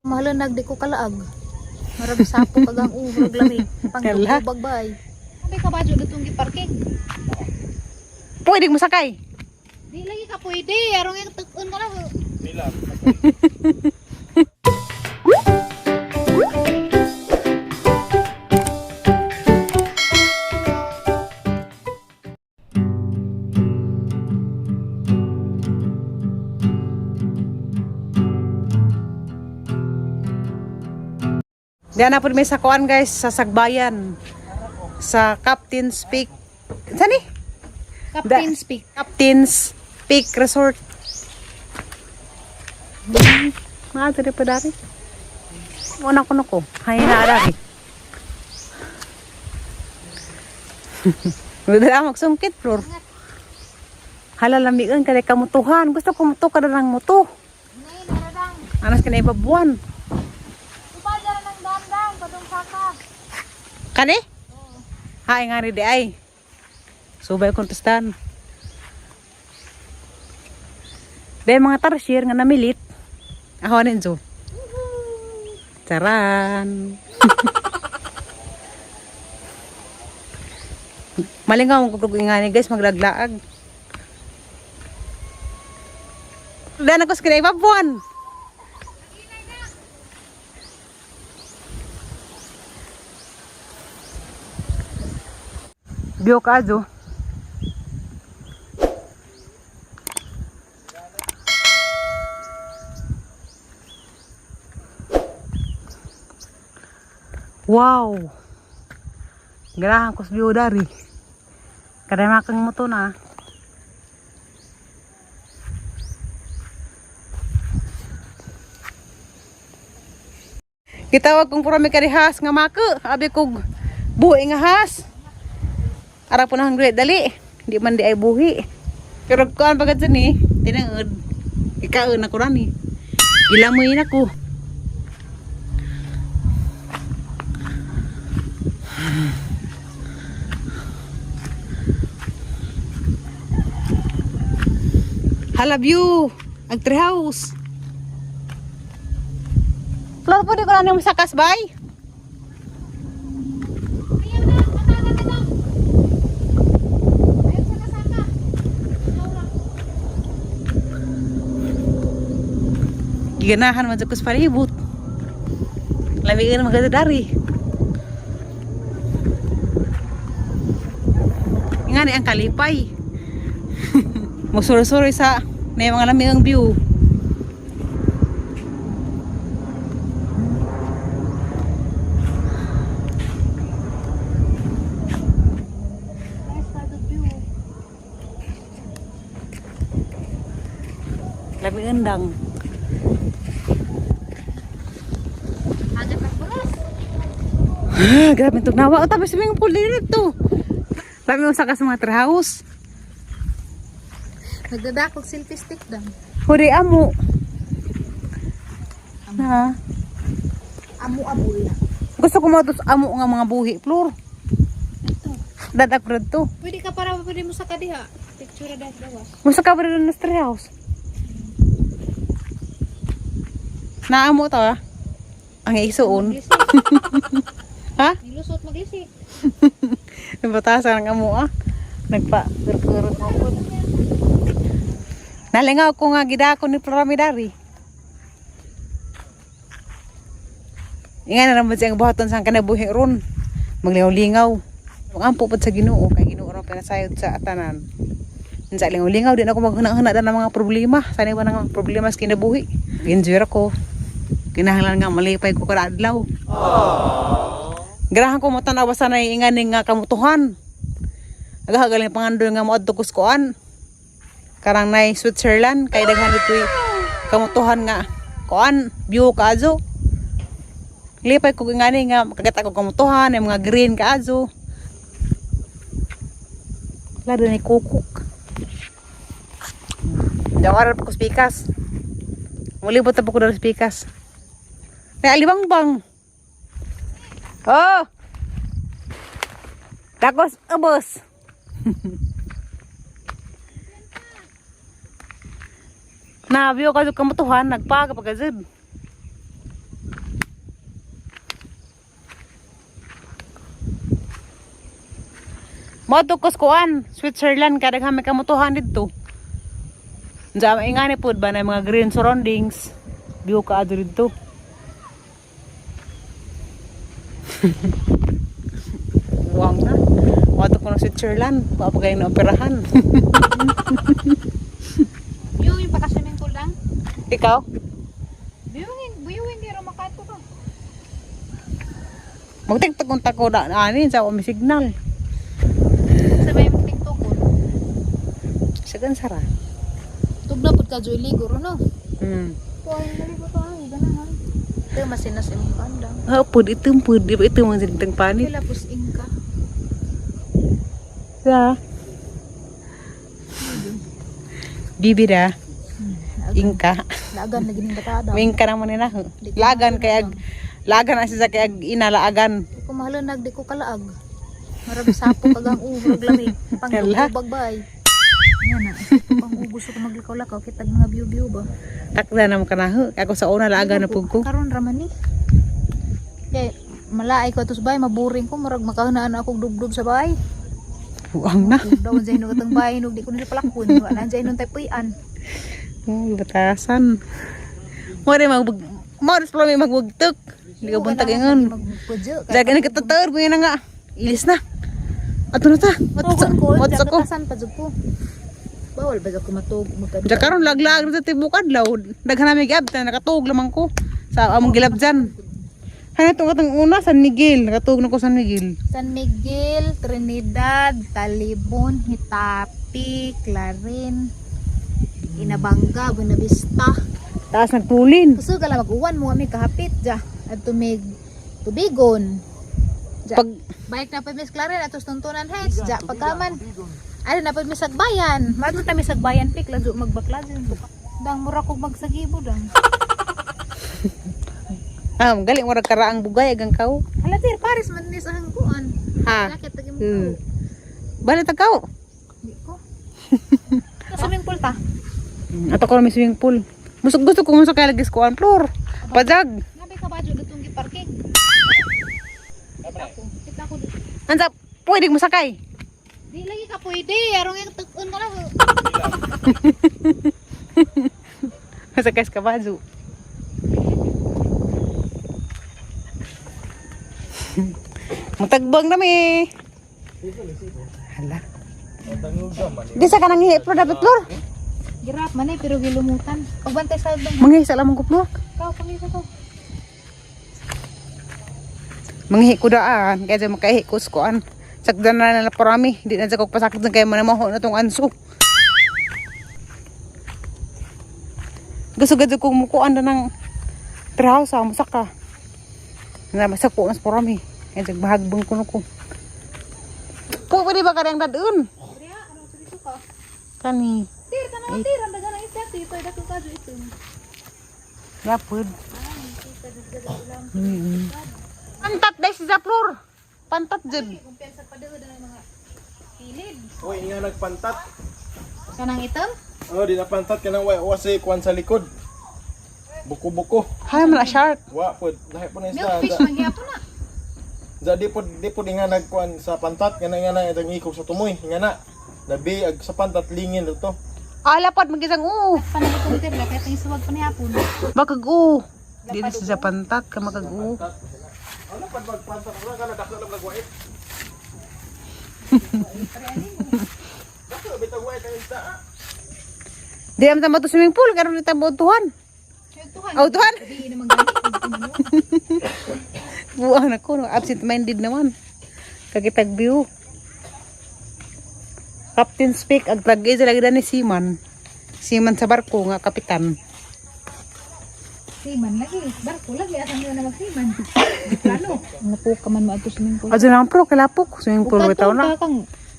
Mahalan nagdi ko kalaag. Marag sapo kagang umurag lami. Pangubag bay. Sabi ka ba dyan itong giparking? Pwede mo sakay. Di lagi ka pwede. Arong yung tukun ka lang. Nila. Diyan na po may sakuan guys sa Sagbayan. Sa Captain's Peak. Saan eh? Captain's Peak. Captain's Peak Resort. Mga tiri pa dari. Una ko na ko. Hay na dari. Wala magsungkit, Flor. Halalamigan ka kamutuhan. Gusto ko muto ka na ng muto. Ngayon, naradang. Anas ka na ibabuan. Ipadara ng dandang. Padong saka. Kani? Hay nga rin di ay. Subay kontestan. Dahil mga tarsier nga namilit. Ako rin zo. Charan. Malingaw ang kukrug nga ni guys maglaglaag. Dan ako sa kinaibabuan. Biyo ka ajo. Wow. Ganahan ko sa biyo dari. Kada makang mo to na. Gitawag kong pura may karihas nga maka. Abi kog buhi nga has. Ara po na hanggang dali. Di man di ay buhi. Pero kuan pagkat dyan eh. Tinangod. Ikaon ako rin eh. Ilamoy na ko. Hala view. Ang treehouse. Flor po di ko lang yung masakas bay. Giganahan man sa palibot. Lamigan maganda dari. Nga ni ang kalipay. Magsuro-suro sa may mga lamigang view. Labi endang. Agad na puras. Grabe itong nawa. O tapos swimming pool din ito. Sabi mo sa mga treehouse. Nagdadakog selfie stick dam. Huri amo. Ha? Amu-amul. Gusto ko matos amo nga mga buhi, Flor. Ito. Dadak red to. Pwede ka para pwede mo sa kadiha. Picture dahil dawas. Gusto ka ba rin ng treehouse? Naamo to ah. Ang isuon. Maglisi. Ha? Nilusot maglisi. Nabatasan ng amo ah. Nagpa-kurkurot mo po. Nalingaw ko nga gidako ni Floramidari. Inga na naman siyang buhaton sang kanabuhi ron. Maglingaw-lingaw. Ang ampo po sa Ginoo kay Ginoo ron pinasayod sa atanan. Sa lingaw-lingaw din ako maghuna-huna ng mga problema. Sana ba ng problema sa kinabuhi? Enjoy ako. Kinahanglan nga malipay ko kada adlaw. Garahan ko mo tanaw basta na inganing nga kamutuhan. Agagaling pangandol nga mo adto kuskoan. Karang nay Switzerland kay daghan ito'y kamutuhan nga kuan view kaazo. Lipay ko ngani nga makagata ko kamutuhan ay mga green kaazo. Lado ni kukuk. Jawar pa ko spikas. Mulibot pa ko dari spikas. May alibang bang. Oh. Takos abos. Na view ka kamutuhan nagpaga pagazid. Mo to kuskuan, Switzerland kada kami kamutuhan dito. Unsa maingani pud ba na mga green surroundings. View ka adto dito. Wang na. Mo to kuno Switzerland, wa pa kay na operahan. Yung pakaswimming pool lang. Ikaw? Buyuin di ro makato ka. Magtiktok kung tako na ani sa may signal. Sabay mo TikTok ko. Sagan sara. Tugna pud ka joy ligo ro no. Kuan dali ko to ay ganahan. Ito masinas imong pandang. Ah, pud itu di ba itu mga dingtang panit. Kila pus ingka. Ya. Bibira. Ingka. Lagan lagi ning katada. Wingka naman nila. Lagan na siya kay inalaagan. Di ko mahalanag, di ko kalaag. Marag sapo kagang urog lamig. Pangbubag bay. Yan na. Pang gusto ko maglakaw-lakaw kitag mga view ba. Takda naman ka na. Ako sa una laagan na pug ko. Karon raman ni. Kay malaay ko tos bay maburing ko marag makahanaan ako dubdub sa bay. Buang na. Daw jay no katang bay no di ko na palakpon. Wala jay no tapuyan. Batasan. Mo rin magbugtok. Hindi ka buntag ingon. Jaga na katatar ko yun na nga. Ilis na. Ato na ta. What's ako? Katasan pa jud ko. Bawal ba ako matug magkadto. Diyan karon laglag na tibukad law. Daghan na may gabta nakatug lamang ko sa among gilabjan. Hani to katong una San Miguel, nakatug na ko San Miguel. San Miguel, Trinidad, Talibon, Hitapi, Clarin, Inabanga, Buenavista. Taas nagtulin. Gusto ka lang mag-uwan mo kami kahapit ja. At tumig tubigon. Ja. Pag Balik na pa Miss Clarin atos tuntunan heads ja pagkaman. Ano na pa Miss Sagbayan. Madto ta Miss Sagbayan pik lajo magbakla din buka. Dang mura kog magsagibo dang. galing mo ra karaang bugay agang kaw. Halatir Paris man ni sa hangkuan. Ha. Lakit tagi mo. Balik ta kaw. Di ko. Sa swimming pool ta. Ato ko may swimming pool. Gusto ko sa kay lagi ko ang floor. Pajag. Nabi ka ba jud itong giparking? Kita ko. Ansa pwede mo sakay. Di lagi ka pwede. Arong yung tukon ka lang. Sakay sa kabazo. Magtagbang nami. Hala. Di sa kanang hihi pro dapat floor. Girap man pero gilumutan. Pagbantay sa dong. Mangihi sa lamang ko floor. Kau pangisa ko. Mangihi ko daan. Kaya dyan makaihi ko skuan. Sakdan na nila parami. Di na dyan kong pasakit ng kaya manamaho na itong anso. Gusto gadyo kong mukuan na ng trehouse sa masaka. Na masako na sa parami. Kaya dyan bahagbang ko na ko. Pwede ba ka rin dadun? Priya, ano sa dito ka? Kani. Tir, tanaw tir. Ang daga ng isya. Ito, dako ka dito ito. Yapod. Pantat dahil si Zaplur. Pantat dyan. Kumpiyansa pa doon ng mga kilid. Uy, nga nagpantat. Kanang itom? Oh, di napantat ka nang wasi kuan sa likod. Buko-buko. Hay man na shark. Wa pod, lahi po na isda. Milkfish man gyapon na. Da di pod nga nagkuan sa pantat nga na itong ikog sa tumoy nga na. Labi ag sa pantat lingin dito. Alapad magisang Panay kong tir. Kaya ito yung suwag pa niya hapon. Bakag Di na siya pantat ka makag Ano pad magpantat ra ka nadakla lang nagwait. Dako bitag wait ang isda. Di naman tama to swimming pool. Karoon dito ang tuhan. Tuhan. Tuhan. Di naman ganit. Buwan ako. Absent-minded naman. Kagitag view. Captain speak. Ang tagay sa lagi na ni Seaman. Seaman sa barko nga kapitan. Siman lagi. Barko lagi. Asan nila na magsiman? Plano. Napuk ka man maato swimming pool. Adyo naman pro. Kalapok. Swimming pool. Bitaw na.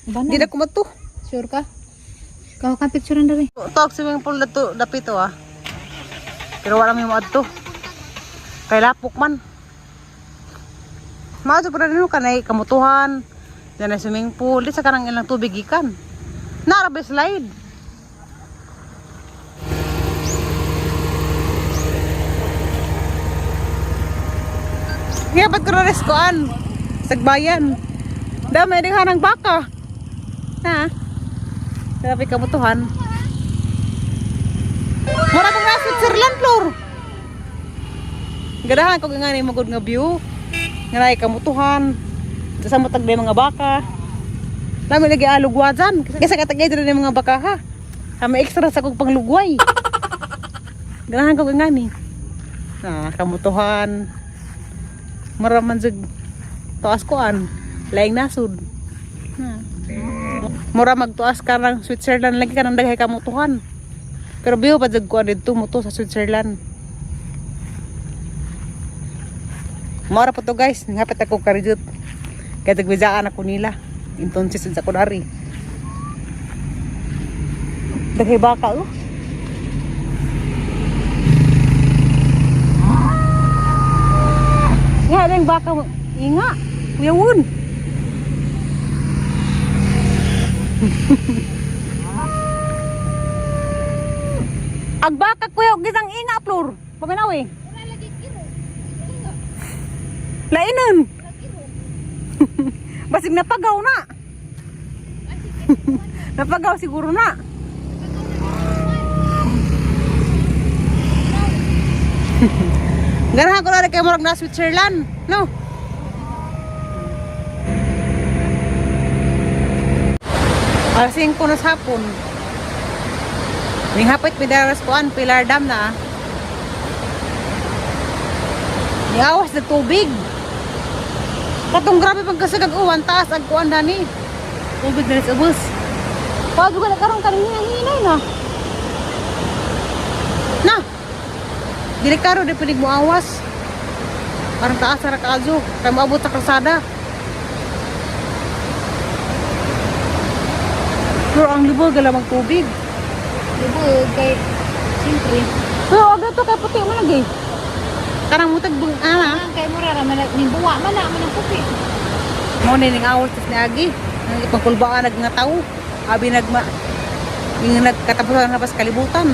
Di na kumato. Sure ka? Kau kan picturean dari. Talk swimming pool na to. Dapit to Pero wala may maad to. Kay lapok man. Maad pa rin kanay kamutuhan. Diyan na swimming pool. Di sa kanang ilang tubig ikan. Narabe slide. Kaya ba't ko na reskoan? Sagbayan. Dami di hanang baka. Ha? Grabe kamutuhan. Mura kong na Switzerland, Flor. Gadahan ko nga ni magod nga view. Nga na kamutuhan. Sa matag na mga baka. Lami lagi alugwajan. Kasi katagay dito na mga baka ha. Kami extra sa kong panglugway. Ganahan ko nga ni. Kamutuhan. Maraman sig tuas koan. Laing nasud. Mura magtuas ka ng Switzerland. Lagi ka nang daghay kamutuhan. Pero biyo pa jag koan dito muto sa Switzerland. Mara po to guys. Ngapit ako karijut. Kaya tagbizaan ako nila. Entonces sa kunari. Daghay baka oh. Ya, ada yang baka inga. Kuyawon. Ag baka kuyaw gisang inga Flor. Paminaw eh. Lainan. Basig napagaw na. Napagaw siguro na. Ganahan ko na rin kayo marag na Switzerland. No? Alasing ko na sa hapon. Ning hapit midaras koan Pilar Dam na. Niawas na tubig. Katong grabe pagkasagag uwan taas ang kuan dani. Tubig na sa bus. Pag wala karon kanina hinay na. Na. Dili karo di pinig mo awas. Parang taas ra kaazo, kay moabot sa kalsada. Pero ang libog gala mag tubig. Libog kay siyempre. Pero aga to kay puti mo lagi. Karang mutag bung ana. Kay mura ra man ning buwa man na man puti. Mo ni ning awas ni agi. Ang ipagkulbaan nga tawo. Abi nagma ning nagkatapusan na pas kalibutan.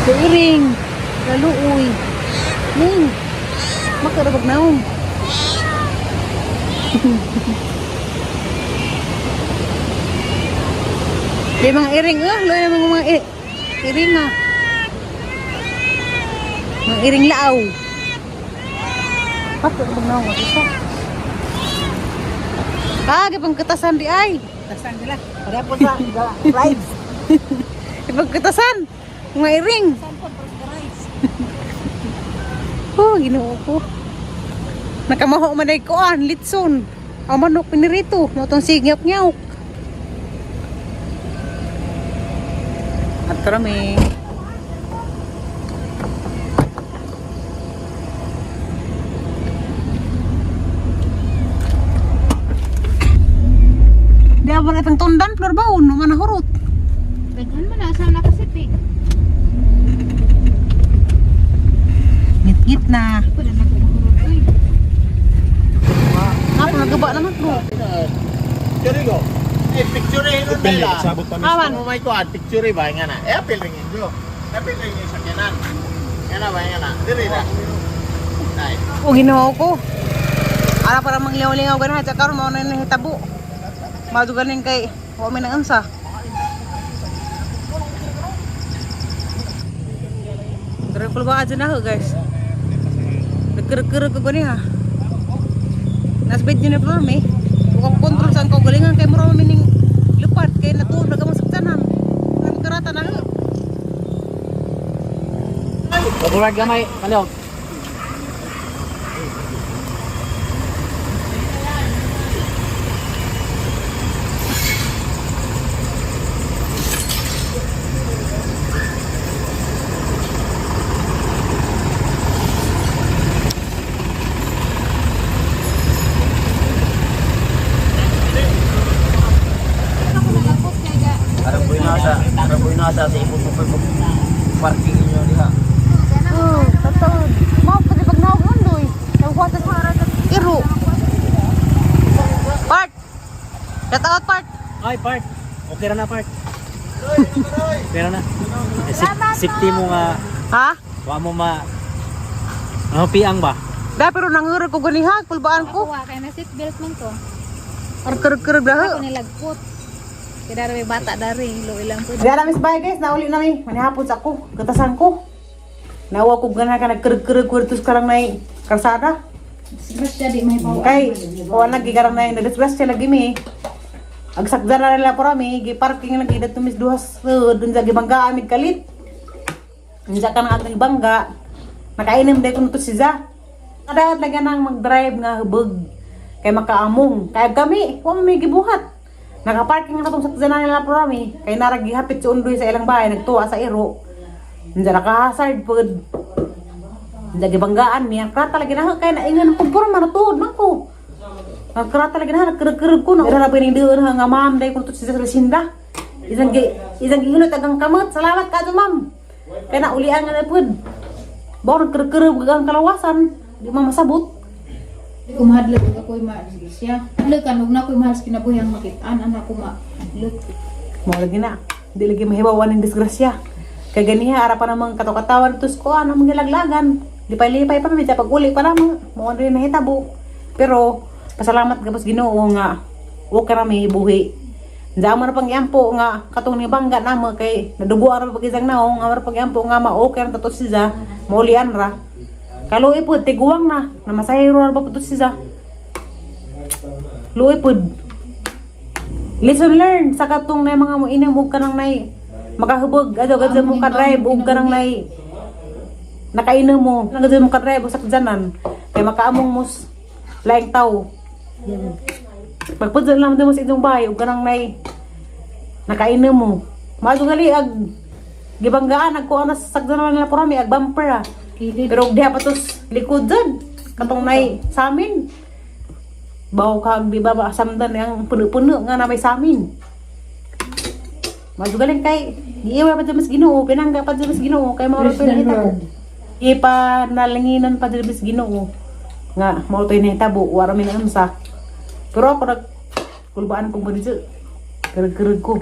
Iring, laluoy. Ning makarabag naon. Di mga iring loy na mga iring ah. Mga iring laaw. Pato na naon isa. Gipang ketasan di ay. Ketasan nila. Para po sa rides. Gipang ketasan. Mga iring. Ginoo ko. Nakamaho man ay kuan, litson. Ang manok pinirito, mo tong sigyap-nyawk. At karami. Di ba itong tundan, Flor baon, no manahurot. Daghan man na sa nakasipi. Ngit-ngit na. Pwede na ko mahurot oy. Ako nagaba naman, bro. Picture ko. Picture nun Pili, nila. sabot pa mismo. Awan mo may kuhan, picture ba nga na? Apple ringin nyo. Apple ringin sa kanan. Nga na ba nga na? Dili na. Nay. O ginawa ko. Ara para mangliw-lingaw ganahan sa karon mao na hitabo. Maduganin kay wa may nang unsa. Grapol ba aja na ho guys. Nagker-ker ko gani ha. Nasbit ni Flor me. Kung kontrol saan ko galingan kay mura mining lepat kay natuod na gamang saktanan. Ang karata na ho. Pagurag gamay, kaliw. Araboy nasa sa ipon mo parking niyo diha. Oh, totoo. Mau pati pag naon doy. Nawata sa ara sa iro. Part. Shout out part. Ay, part. Okay ra na, part. Pero na. Safety mo nga, Ha? wa mo piang ba? Da pero nangurag ko ganiha, kulbaan ko. Kuha kay na seat belt man ko. Ar-ker-ker dah. Ako nilagpot. Kaya dari may bata dari, lo ilang po. Diyan namin sa bahay guys, nauli namin. Manihapon sa ako, gatasan ko. Nawa ko gana ka nagkereg-kereg ko sekarang naik kalsada. Mas jadi may bawa. Kay, kuha lagi karang naik nadisgrasya lagi mi. Agsakdan na nila po rami, gi-parking lagi dito mis duhas dun sa gibangga amig kalit. Nisa ka na atang bangga. Nakainom dahil ko nito siya. Kada lagi nang mag-drive nga hubog. Kay makaamong. Kaya kami, huwag may gibuhat. Nakaparking na itong saksanan nila po rami. Kay naragihapit si Undoy sa ilang bahay. Nagtuwa sa iro. Nisa nakahasard po. Nisa gibanggaan niya. Kaya talaga na kaya naingan ng kumpura. Natuod man ko. Kaya talaga na nagkereg-kereg ko. Nagkara pa yung doon nga ma'am. Dahil ko nito siya sa Lucinda. Isang gihunot agang kamot. Salamat ka ito ma'am. Kaya naulian nga na po. Bawa nagkereg-kereg agang kalawasan. Di mo masabot. Di ko mahadlog ako yung mahadlog siya. Hadlog ka, huwag na ako yung mahal sa kinabuhang makitaan. Anak ko mahadlog. Mau lagi na. Di lagi mahibawan ng disgrasya. Kaya ganiha, harapan namang kataw-katawan. Tapos ko, ano, manggilaglagan. Lipay-lipay pa, medya pag-uli pa naman. Mga rin nahitabo. Pero, pasalamat kapos Ginoo nga. Huwag ka rami buhi. Diyan mo na pang iampo nga. Katong ni bangga na mo kay nadubuan na pag-isang naong. Nga mo na pang iampo nga ma-okay ang tato siya. Maulian ra. Kaluwi po, tiguang na. Namasahiro na ba po siya. Luwi po. Lesson learned. Sa katong na mga mo inamog ka nang nay. Makahubog. Adyo mo ka-drive. Ug ka nang nay. Nakainom mo. Adyo mo ka-drive. Sa kadyanan. Kaya makaamong mo. Laing tao. Pagpunta lang mo sa inyong bahay. Ug ka nang nay. Nakainom mo. Maado gali ag. Gibanggaan. Agkuha na sa kadyanan nila porami. Ag bumper ah. Pero diha pa tos likod dyan. Katong nay sa amin. Bawa kag di ba masamdan yang puno-puno nga na may sa amin. Madugaling kay iiwa pa dyan mas Ginoo. Pinangga pa dyan mas Ginoo. Kay mauro to yung hitabo. Ipa nalanginan pa dyan mas Ginoo. Nga mauro to yung hitabo. Wara min amsa. Pero ako nagkulbaan kong ganito. Kereg-kereg ko.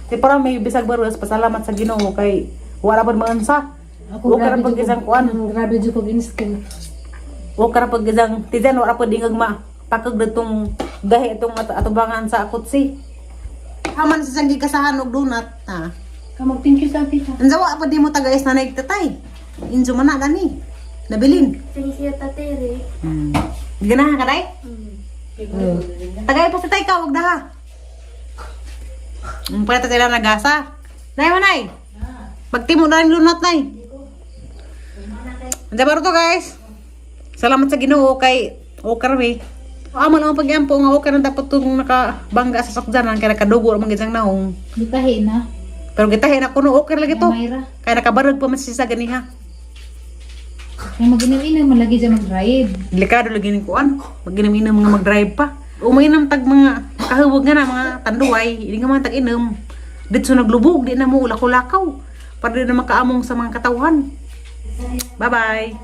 Di parang may bisag baros. Pasalamat sa Ginoo. Kay wara pa maamsa. Ako Huwag ka na pag-isang kuan. Grabe dyan ko instinct. Huwag ka na pag-isang tijan. Wala pa dingag pakag na itong gahi itong atubangan sa akutsi. Haman sa sanggi kasahan og donut. Ha? Kamag-thank you sa tita. Anzawa pa di mo tagais na naigtatay. Inso man na gani. Nabilin. Thank you, Tateri. Ganahan ka day? Tagay pa sa tay ka. Huwag na ha. Pwede sila nagasa. Nay mo nay. Pagtimo na yung donut nay. Andiyan baro to guys. Salamat sa Ginoo kay Okarwe. Amo naman pag-iampo nga okay na dapat itong nakabangga sa sakdanan kaya nakadugo naman gitsang naong. Gitahi na. Pero gitahin ako no okay lagi to. Mayra. Kaya nakabarag pa man siya sa ganiha. Kaya mag-inom-inom, malagi dyan mag-drive. Delikado lagi ng kuan. Mag-inom-inom mga mag-drive pa. Uminom tag mga kahubog nga na mga tanduay. Hindi nga man tag-inom. Dito naglubog, di na mo ulakaw-lakaw. Para di na makaamong sa mga katawhan. Bye-bye.